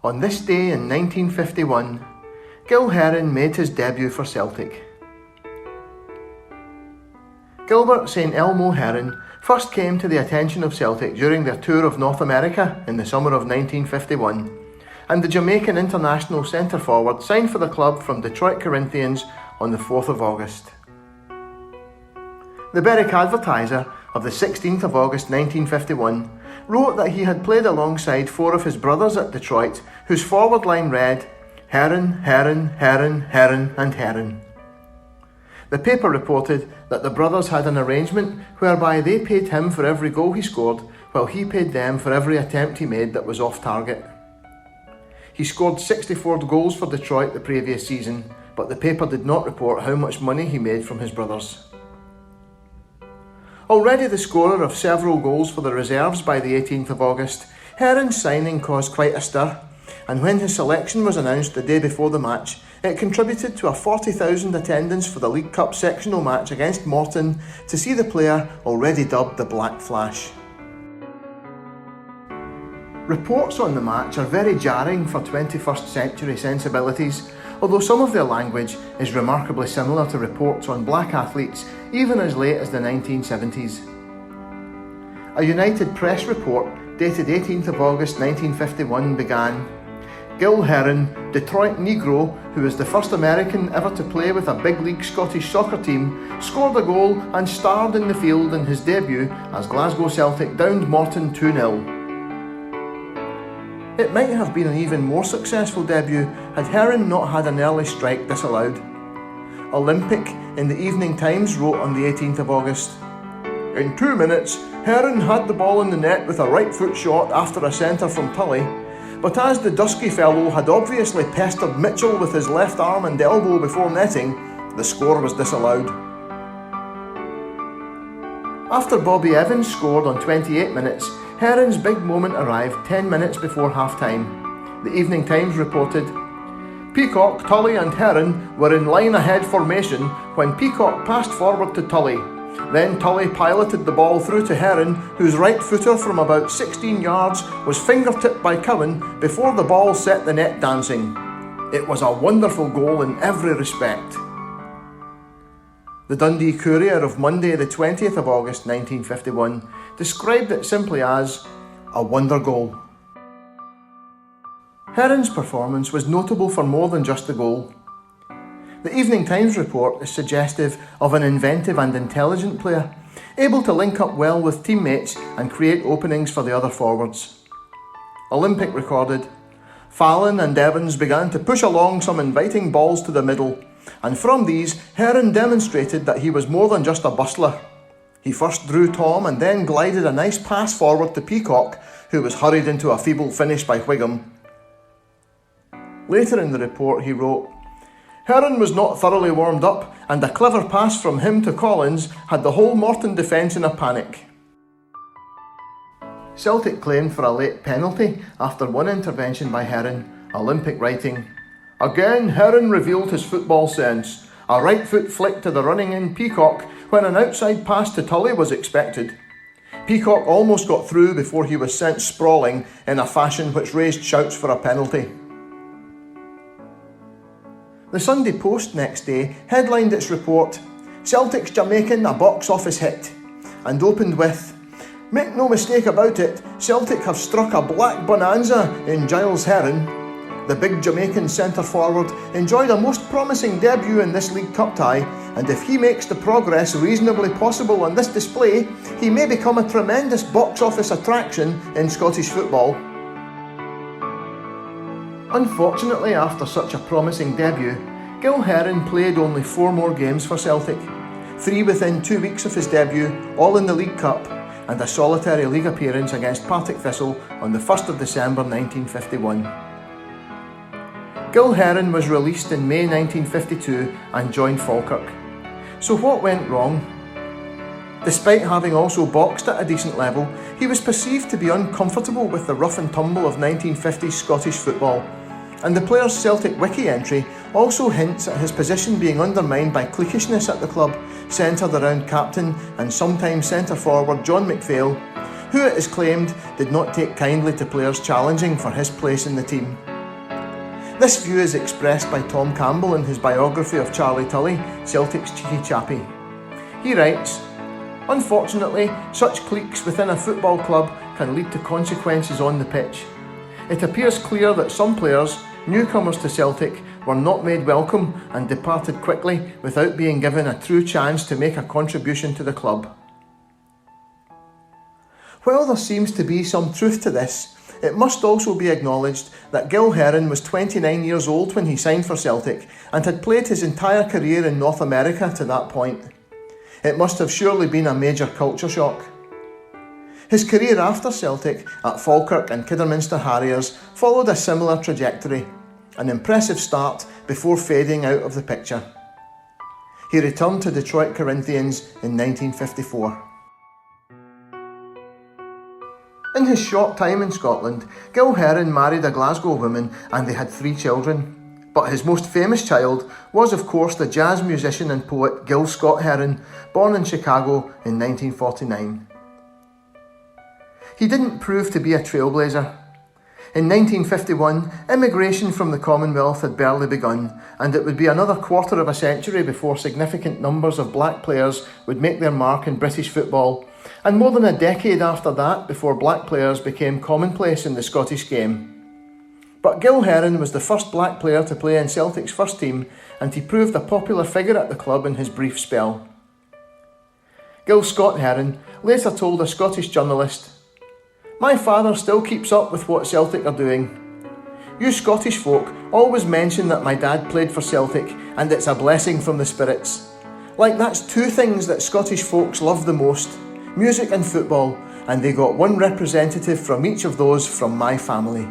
On this day in 1951, Gil Heron made his debut for Celtic. Gilbert St Elmo Heron first came to the attention of Celtic during their tour of North America in the summer of 1951, and the Jamaican international centre-forward signed for the club from Detroit Corinthians on the 4th of August. The Berwick Advertiser of the 16th of August 1951 wrote that he had played alongside four of his brothers at Detroit, whose forward line read, Heron, Heron, Heron, Heron and Heron. The paper reported that the brothers had an arrangement whereby they paid him for every goal he scored, while he paid them for every attempt he made that was off target. He scored 64 goals for Detroit the previous season, but the paper did not report how much money he made from his brothers. Already the scorer of several goals for the reserves by the 18th of August, Heron's signing caused quite a stir, and when his selection was announced the day before the match, it contributed to a 40,000 attendance for the League Cup sectional match against Morton to see the player already dubbed the Black Flash. Reports on the match are very jarring for 21st century sensibilities, although some of their language is remarkably similar to reports on black athletes even as late as the 1970s. A United Press report dated 18th of August 1951 began, Gil Heron, Detroit Negro, who is the first American ever to play with a big league Scottish soccer team, scored a goal and starred in the field in his debut as Glasgow Celtic downed Morton 2-0. It might have been an even more successful debut had Heron not had an early strike disallowed. Olympic in the Evening Times wrote on the 18th of August, in 2 minutes, Heron had the ball in the net with a right foot shot after a centre from Tully, but as the dusky fellow had obviously pestered Mitchell with his left arm and elbow before netting, the score was disallowed. After Bobby Evans scored on 28 minutes, Heron's big moment arrived 10 minutes before half-time. The Evening Times reported, Peacock, Tully and Heron were in line ahead formation when Peacock passed forward to Tully. Then Tully piloted the ball through to Heron, whose right footer from about 16 yards was finger-tipped by Cowan before the ball set the net dancing. It was a wonderful goal in every respect. The Dundee Courier of Monday the 20th of August 1951 described it simply as a wonder goal. Heron's performance was notable for more than just the goal. The Evening Times report is suggestive of an inventive and intelligent player, able to link up well with teammates and create openings for the other forwards. Olympic recorded, Fallon and Evans began to push along some inviting balls to the middle, and from these Heron demonstrated that he was more than just a bustler. He first drew Tom and then glided a nice pass forward to Peacock, who was hurried into a feeble finish by Whigham. Later in the report he wrote, Heron was not thoroughly warmed up, and a clever pass from him to Collins had the whole Morton defence in a panic. Celtic claimed for a late penalty after one intervention by Heron, Olympic writing, Again Heron revealed his football sense. A right foot flick to the running in Peacock when an outside pass to Tully was expected. Peacock almost got through before he was sent sprawling in a fashion which raised shouts for a penalty. The Sunday Post next day headlined its report, Celtic's Jamaican a box office hit, and opened with, Make no mistake about it, Celtic have struck a black bonanza in Giles Heron. The big Jamaican centre-forward enjoyed a most promising debut in this League Cup tie, and if he makes the progress reasonably possible on this display, he may become a tremendous box office attraction in Scottish football. Unfortunately, after such a promising debut, Gil Heron played only 4 more games for Celtic, 3 within 2 weeks of his debut, all in the League Cup, and a solitary league appearance against Partick Thistle on the 1st of December 1951. Gil Heron was released in May 1952 and joined Falkirk. So what went wrong? Despite having also boxed at a decent level, he was perceived to be uncomfortable with the rough and tumble of 1950s Scottish football, and the player's Celtic Wiki entry also hints at his position being undermined by cliquishness at the club, centred around captain and sometimes centre-forward John McPhail, who it is claimed did not take kindly to players challenging for his place in the team. This view is expressed by Tom Campbell in his biography of Charlie Tully, Celtic's cheeky chappie. He writes, "Unfortunately, such cliques within a football club can lead to consequences on the pitch. It appears clear that some players, newcomers to Celtic, were not made welcome and departed quickly without being given a true chance to make a contribution to the club." While there seems to be some truth to this, it must also be acknowledged that Gil Heron was 29 years old when he signed for Celtic and had played his entire career in North America to that point. It must have surely been a major culture shock. His career after Celtic at Falkirk and Kidderminster Harriers followed a similar trajectory, an impressive start before fading out of the picture. He returned to Detroit Corinthians in 1954. In his short time in Scotland, Gil Heron married a Glasgow woman and they had 3 children. But his most famous child was of course the jazz musician and poet Gil Scott-Heron, born in Chicago in 1949. He didn't prove to be a trailblazer. In 1951, immigration from the Commonwealth had barely begun, and it would be another quarter of a century before significant numbers of black players would make their mark in British football, and more than a decade after that before black players became commonplace in the Scottish game. But Gil Heron was the first black player to play in Celtic's first team, and he proved a popular figure at the club in his brief spell. Gil Scott-Heron later told a Scottish journalist, "My father still keeps up with what Celtic are doing. You Scottish folk always mention that my dad played for Celtic and it's a blessing from the spirits. Like that's 2 things that Scottish folks love the most, music and football, and they got one representative from each of those from my family."